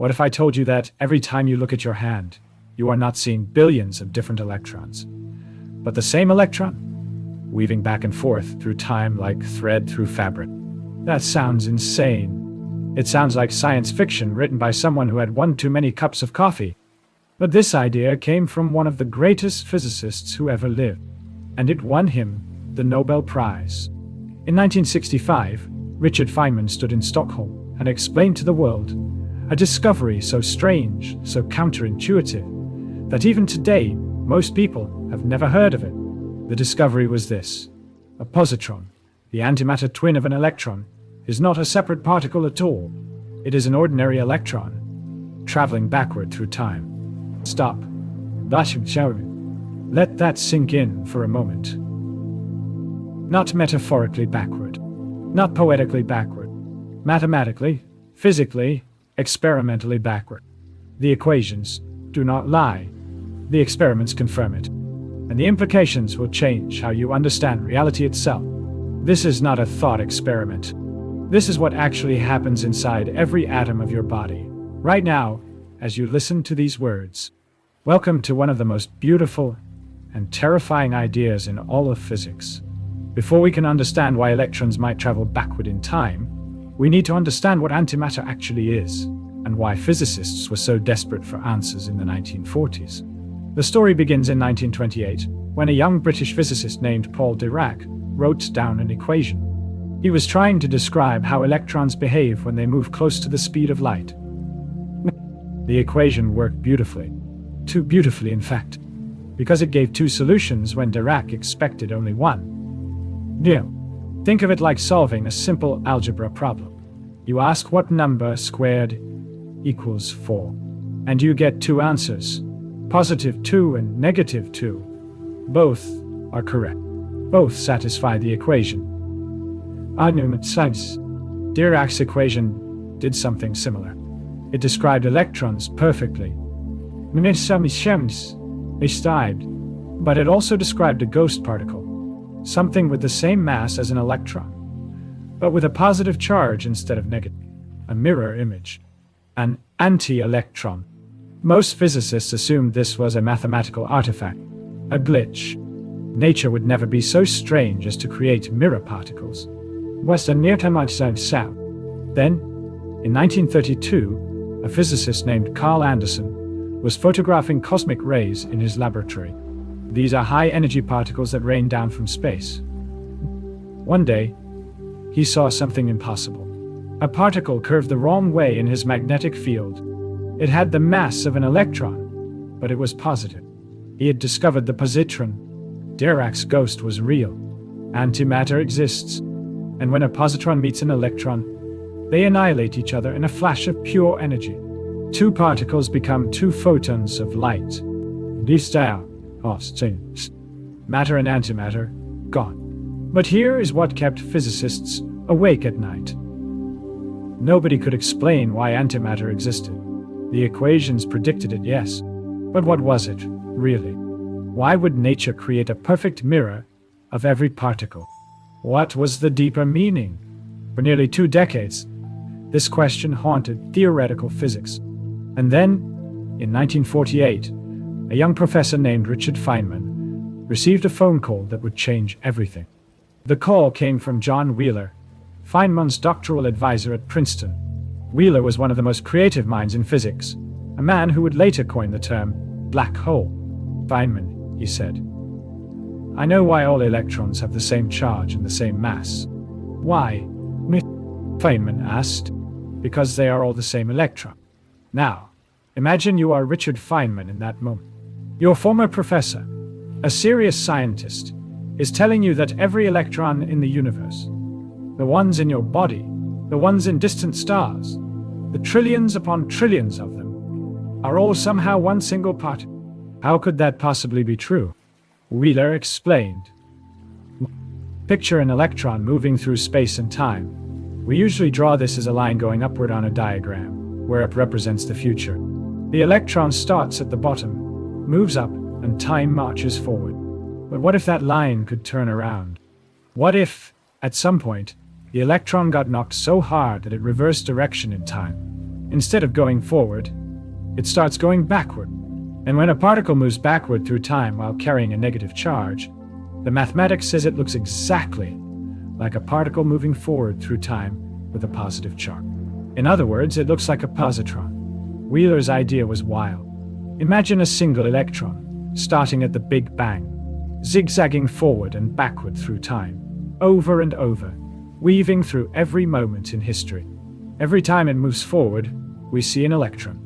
What if I told you that every time you look at your hand, you are not seeing billions of different electrons, but the same electron, weaving back and forth through time like thread through fabric? That sounds insane. It sounds like science fiction written by someone who had one too many cups of coffee. But this idea came from one of the greatest physicists who ever lived, and it won him the Nobel Prize. In 1965, Richard Feynman stood in Stockholm and explained to the world a discovery so strange, so counterintuitive, that even today, most people have never heard of it. The discovery was this: a positron, the antimatter twin of an electron, is not a separate particle at all. It is an ordinary electron, traveling backward through time. Stop. Let that sink in for a moment. Not metaphorically backward, not poetically backward, mathematically, physically, experimentally backward. The equations do not lie. The experiments confirm it. And the implications will change how you understand reality itself. This is not a thought experiment. This is what actually happens inside every atom of your body, right now, as you listen to these words. Welcome to one of the most beautiful and terrifying ideas in all of physics. Before we can understand why electrons might travel backward in time, we need to understand what antimatter actually is, and why physicists were so desperate for answers in the 1940s. The story begins in 1928, when a young British physicist named Paul Dirac wrote down an equation. He was trying to describe how electrons behave when they move close to the speed of light. The equation worked beautifully. Too beautifully, in fact, because it gave two solutions when Dirac expected only one. Think of it like solving a simple algebra problem. You ask what number squared equals 4, and you get two answers, +2 and -2. Both are correct. Both satisfy the equation. Dirac's equation did something similar. It described electrons perfectly. But it also described a ghost particle, something with the same mass as an electron, but with a positive charge instead of negative, a mirror image, an anti-electron. Most physicists assumed this was a mathematical artifact, a glitch. Nature would never be so strange as to create mirror particles. Then, in 1932, a physicist named Carl Anderson was photographing cosmic rays in his laboratory. These are high-energy particles that rain down from space. One day, he saw something impossible. A particle curved the wrong way in his magnetic field. It had the mass of an electron, but it was positive. He had discovered the positron. Dirac's ghost was real. Antimatter exists, and when a positron meets an electron, they annihilate each other in a flash of pure energy. Two particles become two photons of light. Matter and antimatter, gone. But here is what kept physicists awake at night. Nobody could explain why antimatter existed. The equations predicted it, yes. But what was it, really? Why would nature create a perfect mirror of every particle? What was the deeper meaning? For nearly 2 decades, this question haunted theoretical physics. And then, in 1948, a young professor named Richard Feynman received a phone call that would change everything. The call came from John Wheeler, Feynman's doctoral advisor at Princeton. Wheeler was one of the most creative minds in physics, a man who would later coin the term black hole. Feynman, he said, I know why all electrons have the same charge and the same mass. Why? Feynman asked. Because they are all the same electron. Now, imagine you are Richard Feynman in that moment. Your former professor, a serious scientist, is telling you that every electron in the universe, the ones in your body, the ones in distant stars, the trillions upon trillions of them, are all somehow one single particle. How could that possibly be true? Wheeler explained. Picture an electron moving through space and time. We usually draw this as a line going upward on a diagram, where up represents the future. The electron starts at the bottom, moves up, and time marches forward. But what if that line could turn around? What if, at some point, the electron got knocked so hard that it reversed direction in time? Instead of going forward, it starts going backward. And when a particle moves backward through time while carrying a negative charge, the mathematics says it looks exactly like a particle moving forward through time with a positive charge. In other words, it looks like a positron. Wheeler's idea was wild. Imagine a single electron, starting at the Big Bang, zigzagging forward and backward through time, over and over, weaving through every moment in history. Every time it moves forward, we see an electron.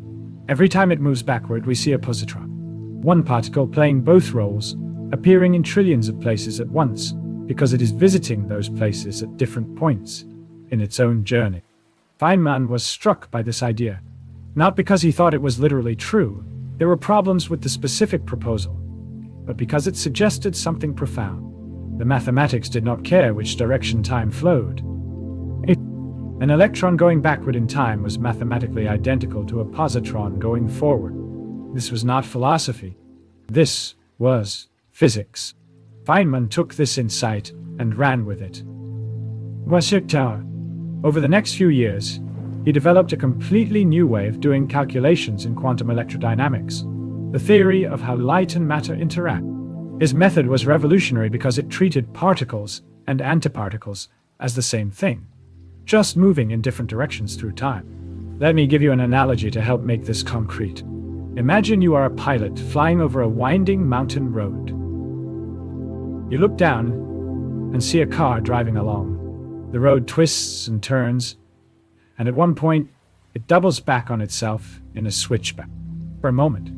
Every time it moves backward, we see a positron. One particle playing both roles, appearing in trillions of places at once, because it is visiting those places at different points in its own journey. Feynman was struck by this idea, not because he thought it was literally true. There were problems with the specific proposal, but because it suggested something profound. The mathematics did not care which direction time flowed. An electron going backward in time was mathematically identical to a positron going forward. This was not philosophy. This was physics. Feynman took this insight and ran with it. Over the next few years, he developed a completely new way of doing calculations in quantum electrodynamics, the theory of how light and matter interact. His method was revolutionary because it treated particles and antiparticles as the same thing, just moving in different directions through time. Let me give you an analogy to help make this concrete. Imagine you are a pilot flying over a winding mountain road. You look down and see a car driving along. The road twists and turns, and at one point, it doubles back on itself in a switchback. For a moment,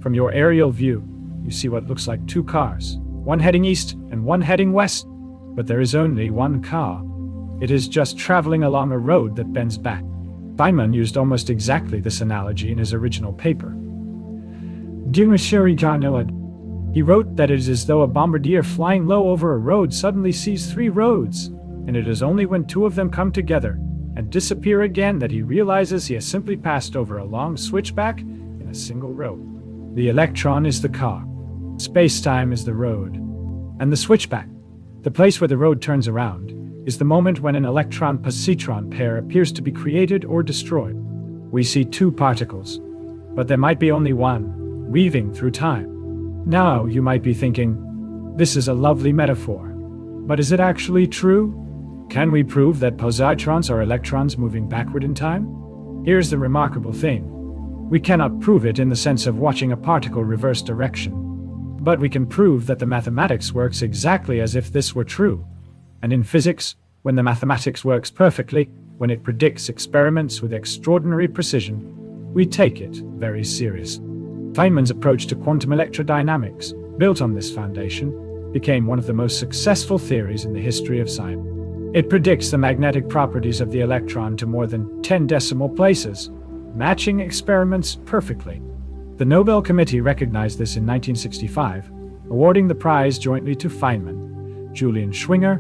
from your aerial view, you see what looks like two cars, one heading east and one heading west, but there is only one car. It is just traveling along a road that bends back. Feynman used almost exactly this analogy in his original paper. He wrote that it is as though a bombardier flying low over a road suddenly sees three roads, and it is only when two of them come together and disappear again that he realizes he has simply passed over a long switchback in a single road. The electron is the car, space-time is the road, and the switchback, the place where the road turns around, is the moment when an electron-positron pair appears to be created or destroyed. We see two particles, but there might be only one, weaving through time. Now you might be thinking, this is a lovely metaphor, but is it actually true? Can we prove that positrons are electrons moving backward in time? Here's the remarkable thing. We cannot prove it in the sense of watching a particle reverse direction, but we can prove that the mathematics works exactly as if this were true. And in physics, when the mathematics works perfectly, when it predicts experiments with extraordinary precision, we take it very serious. Feynman's approach to quantum electrodynamics, built on this foundation, became one of the most successful theories in the history of science. It predicts the magnetic properties of the electron to more than 10 decimal places, matching experiments perfectly. The Nobel Committee recognized this in 1965, awarding the prize jointly to Feynman, Julian Schwinger,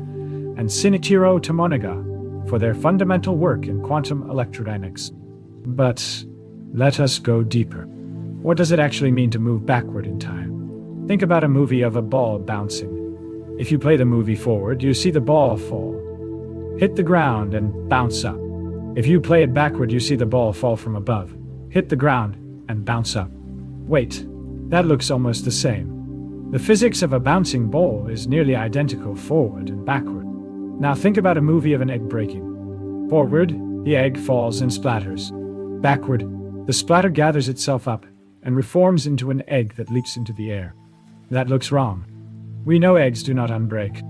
and Shinichiro Tomonaga for their fundamental work in quantum electrodynamics. But let us go deeper. What does it actually mean to move backward in time? Think about a movie of a ball bouncing. If you play the movie forward, you see the ball fall, hit the ground, and bounce up. If you play it backward, you see the ball fall from above, hit the ground, and bounce up. Wait, that looks almost the same. The physics of a bouncing ball is nearly identical forward and backward. Now think about a movie of an egg breaking. Forward, the egg falls and splatters. Backward, the splatter gathers itself up and reforms into an egg that leaps into the air. That looks wrong. We know eggs do not unbreak.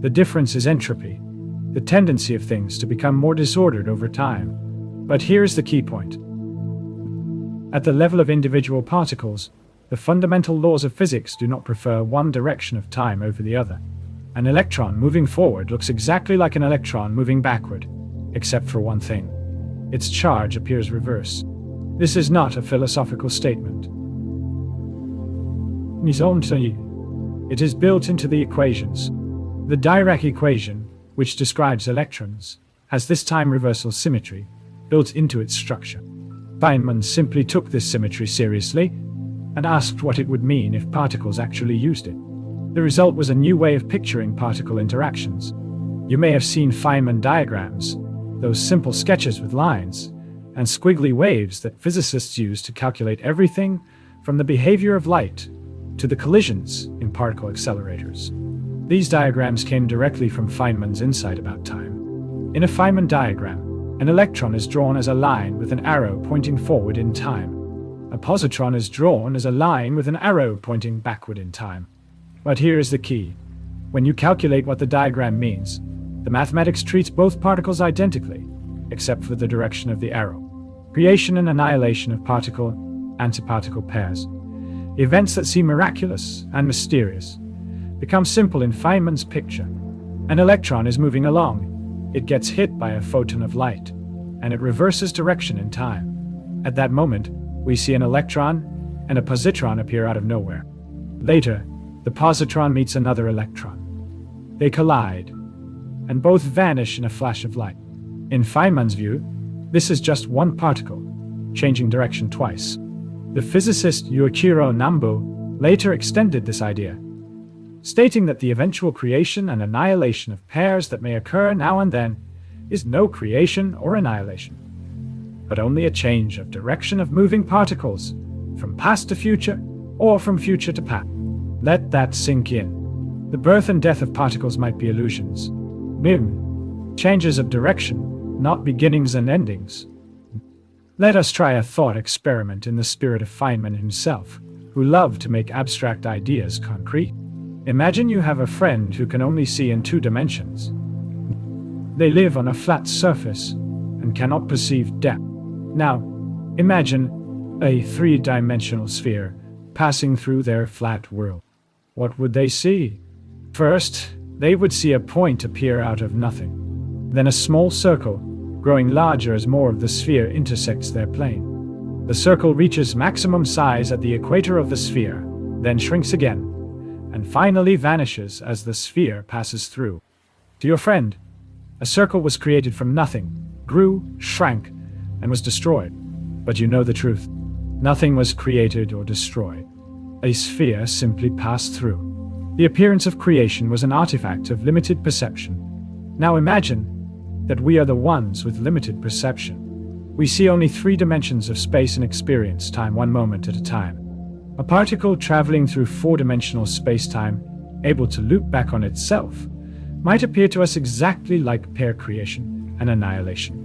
The difference is entropy, the tendency of things to become more disordered over time. But here's the key point. At the level of individual particles, the fundamental laws of physics do not prefer one direction of time over the other. An electron moving forward looks exactly like an electron moving backward, except for one thing. Its charge appears reverse. This is not a philosophical statement. It is built into the equations. The Dirac equation, which describes electrons, has this time reversal symmetry built into its structure. Feynman simply took this symmetry seriously and asked what it would mean if particles actually used it. The result was a new way of picturing particle interactions. You may have seen Feynman diagrams, those simple sketches with lines, and squiggly waves that physicists use to calculate everything from the behavior of light to the collisions in particle accelerators. These diagrams came directly from Feynman's insight about time. In a Feynman diagram, an electron is drawn as a line with an arrow pointing forward in time. A positron is drawn as a line with an arrow pointing backward in time. But here is the key. When you calculate what the diagram means, the mathematics treats both particles identically, except for the direction of the arrow. Creation and annihilation of particle-antiparticle pairs. Events that seem miraculous and mysterious become simple in Feynman's picture. An electron is moving along. It gets hit by a photon of light, and it reverses direction in time. At that moment, we see an electron and a positron appear out of nowhere. Later, the positron meets another electron. They collide, and both vanish in a flash of light. In Feynman's view, this is just one particle, changing direction twice. The physicist Yuichiro Nambu later extended this idea, stating that the eventual creation and annihilation of pairs that may occur now and then is no creation or annihilation, but only a change of direction of moving particles, from past to future, or from future to past. Let that sink in. The birth and death of particles might be illusions. Changes of direction, not beginnings and endings. Let us try a thought experiment in the spirit of Feynman himself, who loved to make abstract ideas concrete. Imagine you have a friend who can only see in 2 dimensions. They live on a flat surface and cannot perceive depth. Now, imagine a 3-dimensional sphere passing through their flat world. What would they see? First, they would see a point appear out of nothing. Then a small circle, growing larger as more of the sphere intersects their plane. The circle reaches maximum size at the equator of the sphere, then shrinks again, and finally vanishes as the sphere passes through. To your friend, a circle was created from nothing, grew, shrank, and was destroyed. But you know the truth. Nothing was created or destroyed. A sphere simply passed through. The appearance of creation was an artifact of limited perception. Now imagine that we are the ones with limited perception. We see only 3 dimensions of space and experience time one moment at a time. A particle traveling through 4-dimensional space-time, able to loop back on itself, might appear to us exactly like pair creation and annihilation.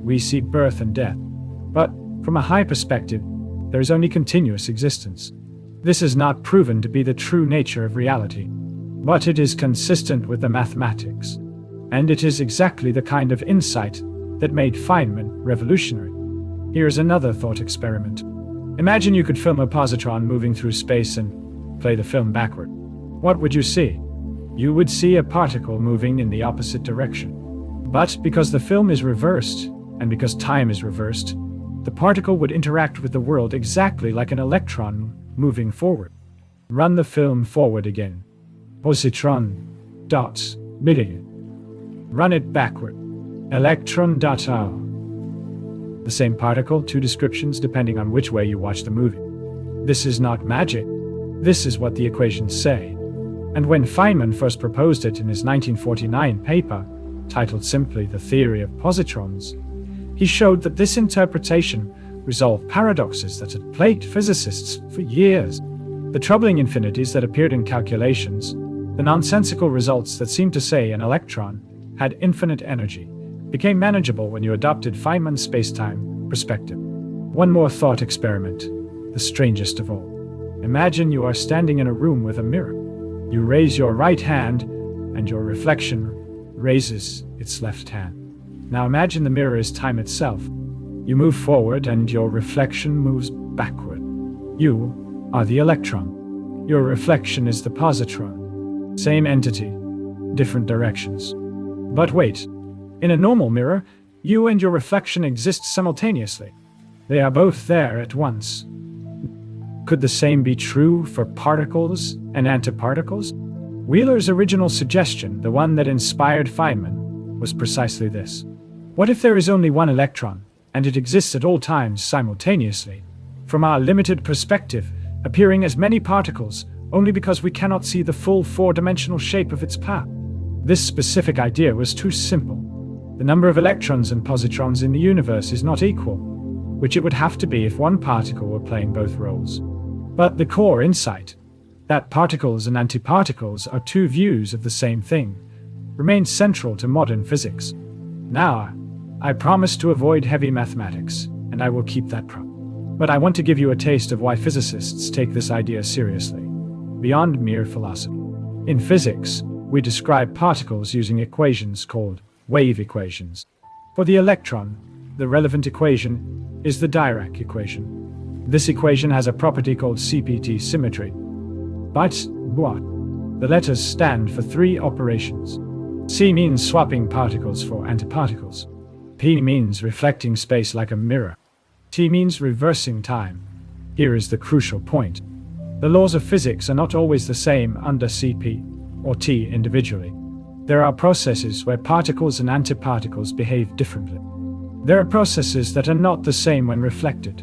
We see birth and death, but from a high perspective, there is only continuous existence. This is not proven to be the true nature of reality, but it is consistent with the mathematics, and it is exactly the kind of insight that made Feynman revolutionary. Here's another thought experiment. Imagine you could film a positron moving through space and play the film backward. What would you see? You would see a particle moving in the opposite direction. But because the film is reversed, and because time is reversed, the particle would interact with the world exactly like an electron moving forward. Run the film forward again. Positron dots million. Run it backward. Electron dot R. The same particle, 2 descriptions depending on which way you watch the movie. This is not magic. This is what the equations say. And when Feynman first proposed it in his 1949 paper, titled simply The Theory of Positrons, he showed that this interpretation resolved paradoxes that had plagued physicists for years. The troubling infinities that appeared in calculations, the nonsensical results that seemed to say an electron had infinite energy, became manageable when you adopted Feynman's space-time perspective. One more thought experiment, the strangest of all. Imagine you are standing in a room with a mirror. You raise your right hand, and your reflection raises its left hand. Now imagine the mirror is time itself. You move forward, and your reflection moves backward. You are the electron. Your reflection is the positron. Same entity, different directions. But wait. In a normal mirror, you and your reflection exist simultaneously. They are both there at once. Could the same be true for particles and antiparticles? Wheeler's original suggestion, the one that inspired Feynman, was precisely this. What if there is only one electron, and it exists at all times simultaneously, from our limited perspective, appearing as many particles only because we cannot see the full 4-dimensional shape of its path? This specific idea was too simple. The number of electrons and positrons in the universe is not equal, which it would have to be if one particle were playing both roles. But the core insight, that particles and antiparticles are two views of the same thing, remains central to modern physics. Now, I promise to avoid heavy mathematics, and I will keep that promise. But I want to give you a taste of why physicists take this idea seriously, beyond mere philosophy. In physics, we describe particles using equations called wave equations. For the electron, the relevant equation is the Dirac equation. This equation has a property called CPT symmetry. But what? The letters stand for three operations. C means swapping particles for antiparticles. P means reflecting space like a mirror. T means reversing time. Here is the crucial point. The laws of physics are not always the same under CP or T individually. There are processes where particles and antiparticles behave differently. There are processes that are not the same when reflected.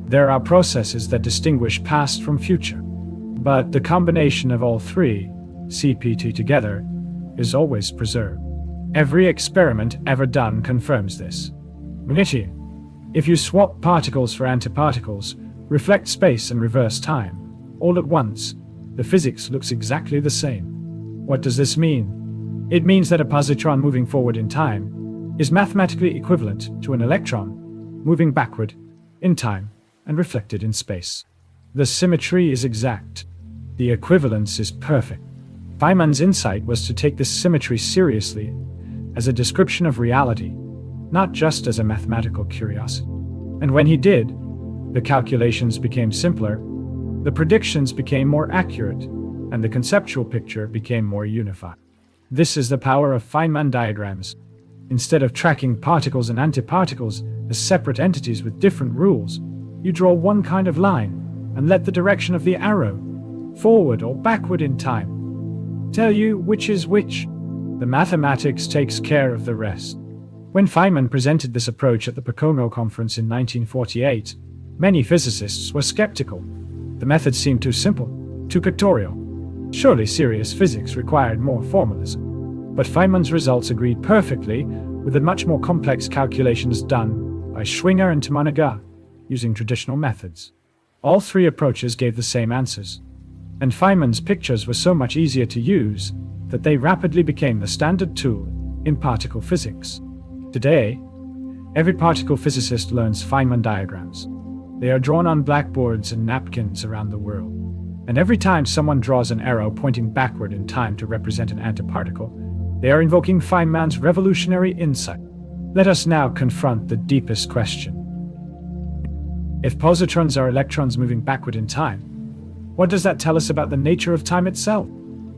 There are processes that distinguish past from future. But the combination of all three, CPT together, is always preserved. Every experiment ever done confirms this. If you swap particles for antiparticles, reflect space and reverse time, all at once, the physics looks exactly the same. What does this mean? It means that a positron moving forward in time is mathematically equivalent to an electron moving backward in time and reflected in space. The symmetry is exact. The equivalence is perfect. Feynman's insight was to take this symmetry seriously as a description of reality, not just as a mathematical curiosity. And when he did, the calculations became simpler, the predictions became more accurate, and the conceptual picture became more unified. This is the power of Feynman diagrams. Instead of tracking particles and antiparticles as separate entities with different rules, you draw one kind of line and let the direction of the arrow, forward or backward in time, tell you which is which. The mathematics takes care of the rest. When Feynman presented this approach at the Pocono Conference in 1948, many physicists were skeptical. The method seemed too simple, too pictorial. Surely serious physics required more formalism. But Feynman's results agreed perfectly with the much more complex calculations done by Schwinger and Tamanaga using traditional methods. All three approaches gave the same answers. And Feynman's pictures were so much easier to use that they rapidly became the standard tool in particle physics. Today, every particle physicist learns Feynman diagrams. They are drawn on blackboards and napkins around the world. And every time someone draws an arrow pointing backward in time to represent an antiparticle, they are invoking Feynman's revolutionary insight. Let us now confront the deepest question. If positrons are electrons moving backward in time, what does that tell us about the nature of time itself?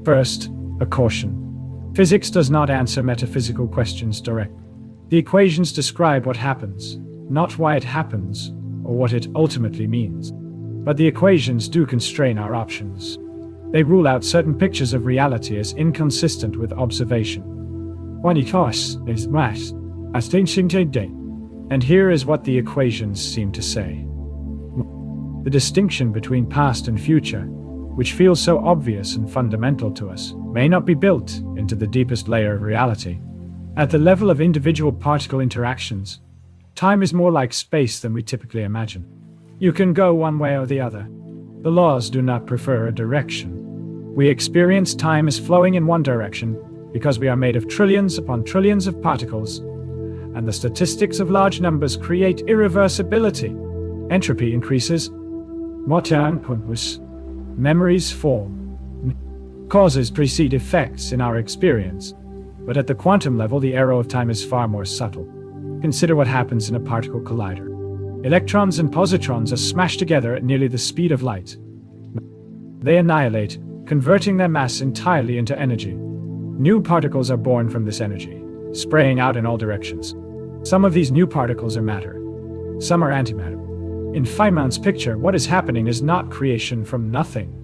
First, a caution. Physics does not answer metaphysical questions directly. The equations describe what happens, not why it happens, or what it ultimately means. But the equations do constrain our options. They rule out certain pictures of reality as inconsistent with observation. And here is what the equations seem to say. The distinction between past and future, which feels so obvious and fundamental to us, may not be built into the deepest layer of reality. At the level of individual particle interactions, time is more like space than we typically imagine. You can go one way or the other. The laws do not prefer a direction. We experience time as flowing in one direction because we are made of trillions upon trillions of particles, and the statistics of large numbers create irreversibility. Entropy increases. Memories form. Causes precede effects in our experience. But at the quantum level, the arrow of time is far more subtle. Consider what happens in a particle collider. Electrons and positrons are smashed together at nearly the speed of light. They annihilate, converting their mass entirely into energy. New particles are born from this energy, spraying out in all directions. Some of these new particles are matter. Some are antimatter. In Feynman's picture, what is happening is not creation from nothing.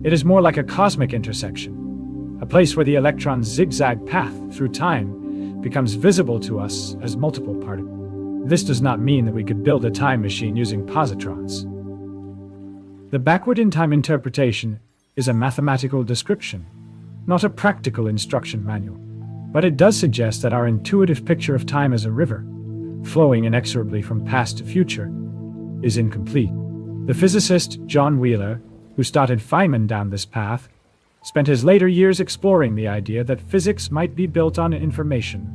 It is more like a cosmic intersection, a place where the electron's zigzag path through time becomes visible to us as multiple particles. This does not mean that we could build a time machine using positrons. The backward in time interpretation is a mathematical description. not a practical instruction manual. But it does suggest that our intuitive picture of time as a river, flowing inexorably from past to future, is incomplete. The physicist John Wheeler, who started Feynman down this path, spent his later years exploring the idea that physics might be built on information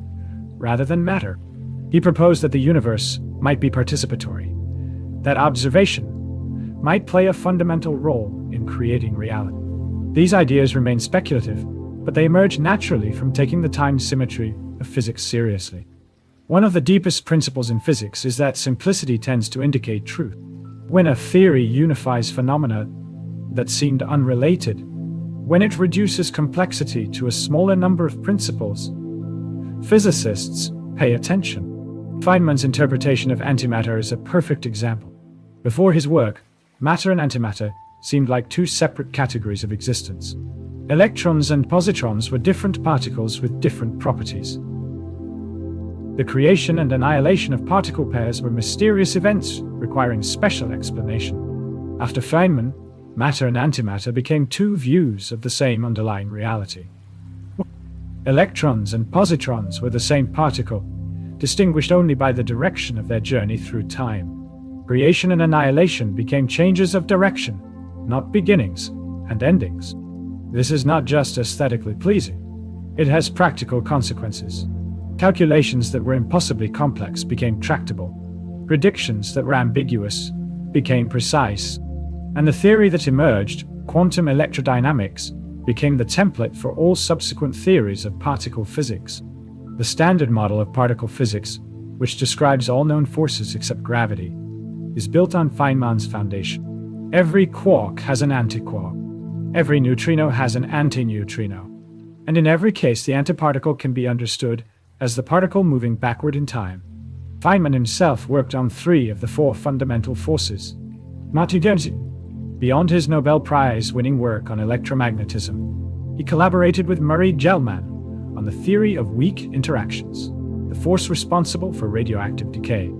rather than matter. He proposed that the universe might be participatory, that observation might play a fundamental role in creating reality. These ideas remain speculative, but they emerge naturally from taking the time symmetry of physics seriously. One of the deepest principles in physics is that simplicity tends to indicate truth. When a theory unifies phenomena that seemed unrelated, when it reduces complexity to a smaller number of principles, physicists pay attention. Feynman's interpretation of antimatter is a perfect example. Before his work, matter and antimatter seemed like two separate categories of existence. Electrons and positrons were different particles with different properties. The creation and annihilation of particle pairs were mysterious events requiring special explanation. After Feynman, matter and antimatter became two views of the same underlying reality. Electrons and positrons were the same particle, distinguished only by the direction of their journey through time. Creation and annihilation became changes of direction, not beginnings and endings. This is not just aesthetically pleasing. It has practical consequences. Calculations that were impossibly complex became tractable. Predictions that were ambiguous became precise. And the theory that emerged, quantum electrodynamics, became the template for all subsequent theories of particle physics. The standard model of particle physics, which describes all known forces except gravity, is built on Feynman's foundation. Every quark has an antiquark. Every neutrino has an antineutrino. And in every case, the antiparticle can be understood as the particle moving backward in time. Feynman himself worked on 3 of the 4 fundamental forces. Beyond his Nobel Prize-winning work on electromagnetism, he collaborated with Murray Gell-Mann on the theory of weak interactions, the force responsible for radioactive decay.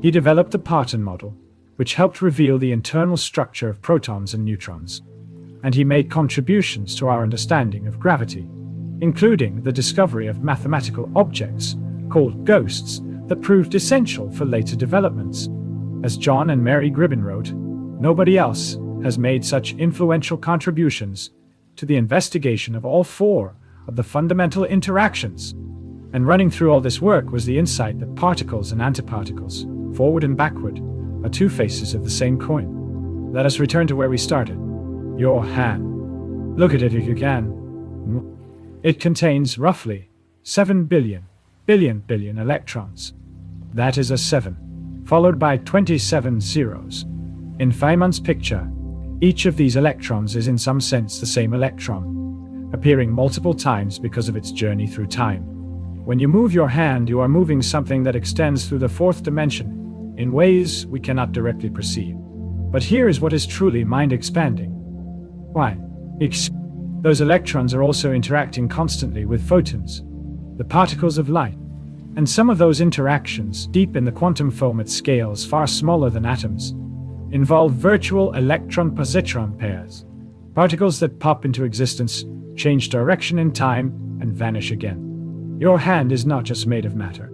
He developed the Parton model, which helped reveal the internal structure of protons and neutrons. And he made contributions to our understanding of gravity, including the discovery of mathematical objects called ghosts that proved essential for later developments. As John and Mary Gribben wrote, nobody else has made such influential contributions to the investigation of all 4 of the fundamental interactions. And running through all this work was the insight that particles and antiparticles, forward and backward, are 2 faces of the same coin. Let us return to where we started. Your hand. Look at it if you can. It contains roughly 7 billion electrons. That is a 7, followed by 27 zeros. In Feynman's picture, each of these electrons is in some sense the same electron, appearing multiple times because of its journey through time. When you move your hand, you are moving something that extends through the 4th dimension in ways we cannot directly perceive. But here is what is truly mind-expanding. Why? Those electrons are also interacting constantly with photons, the particles of light. And some of those interactions, deep in the quantum foam at scales far smaller than atoms, involve virtual electron-positron pairs, particles that pop into existence, change direction in time, and vanish again. Your hand is not just made of matter.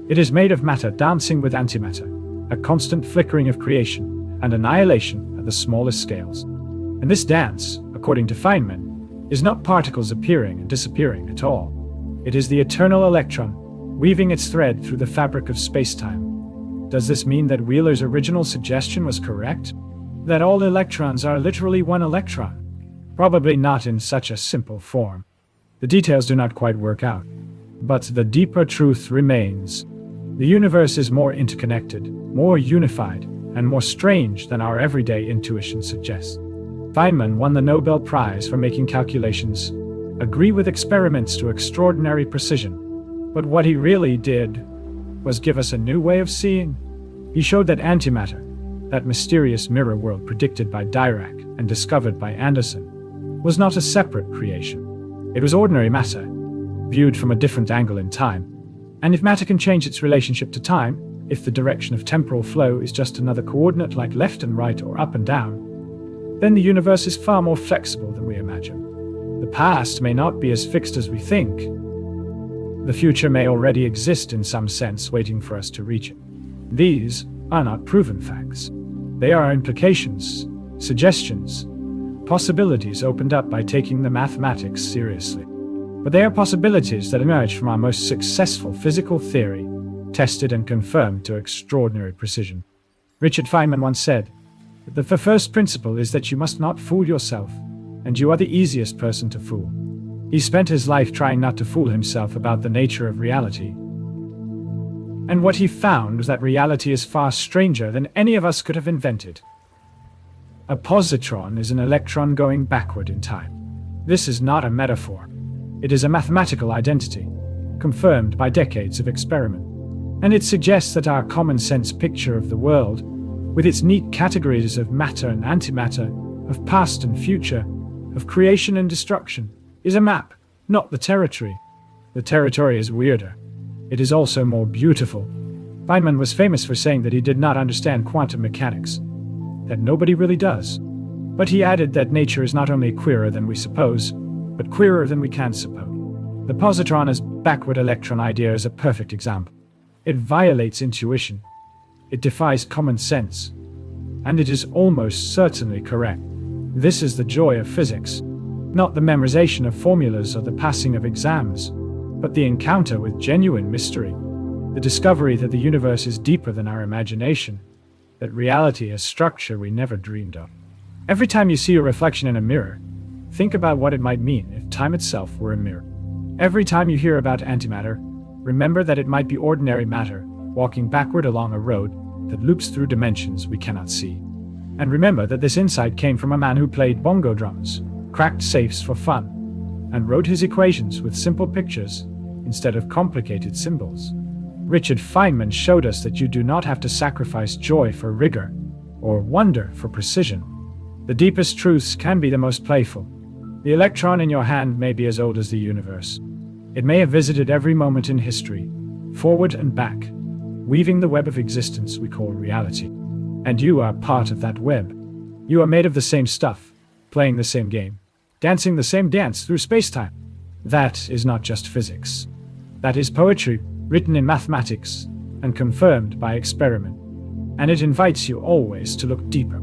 It is made of matter dancing with antimatter, a constant flickering of creation and annihilation at the smallest scales. And this dance, according to Feynman, is not particles appearing and disappearing at all. It is the eternal electron, weaving its thread through the fabric of space-time. Does this mean that Wheeler's original suggestion was correct? That all electrons are literally one electron? Probably not in such a simple form. The details do not quite work out. But the deeper truth remains. The universe is more interconnected, more unified, and more strange than our everyday intuition suggests. Feynman won the Nobel Prize for making calculations agree with experiments to extraordinary precision. But what he really did was give us a new way of seeing. He showed that antimatter, that mysterious mirror world predicted by Dirac and discovered by Anderson, was not a separate creation. It was ordinary matter, viewed from a different angle in time. And if matter can change its relationship to time, if the direction of temporal flow is just another coordinate like left and right or up and down, then the universe is far more flexible than we imagine. The past may not be as fixed as we think. The future may already exist in some sense, waiting for us to reach it. These are not proven facts. They are implications, suggestions, possibilities opened up by taking the mathematics seriously. But they are possibilities that emerge from our most successful physical theory, tested and confirmed to extraordinary precision. Richard Feynman once said that the first principle is that you must not fool yourself, and you are the easiest person to fool. He spent his life trying not to fool himself about the nature of reality. And what he found was that reality is far stranger than any of us could have invented. A positron is an electron going backward in time. This is not a metaphor. It is a mathematical identity, confirmed by decades of experiment. And it suggests that our common-sense picture of the world, with its neat categories of matter and antimatter, of past and future, of creation and destruction, is a map, not the territory. The territory is weirder. It is also more beautiful. Feynman was famous for saying that he did not understand quantum mechanics, that nobody really does. But he added that nature is not only queerer than we suppose, but queerer than we can suppose. The positron as backward electron idea is a perfect example. It violates intuition. It defies common sense. And it is almost certainly correct. This is the joy of physics. Not the memorization of formulas or the passing of exams, but the encounter with genuine mystery. The discovery that the universe is deeper than our imagination, that reality has structure we never dreamed of. Every time you see a reflection in a mirror, think about what it might mean if time itself were a mirror. Every time you hear about antimatter, remember that it might be ordinary matter walking backward along a road that loops through dimensions we cannot see. And remember that this insight came from a man who played bongo drums, cracked safes for fun, and wrote his equations with simple pictures instead of complicated symbols. Richard Feynman showed us that you do not have to sacrifice joy for rigor, or wonder for precision. The deepest truths can be the most playful. The electron in your hand may be as old as the universe. It may have visited every moment in history, forward and back, weaving the web of existence we call reality. And you are part of that web. You are made of the same stuff, playing the same game, dancing the same dance through space-time. That is not just physics. That is poetry, written in mathematics, and confirmed by experiment. And it invites you always to look deeper.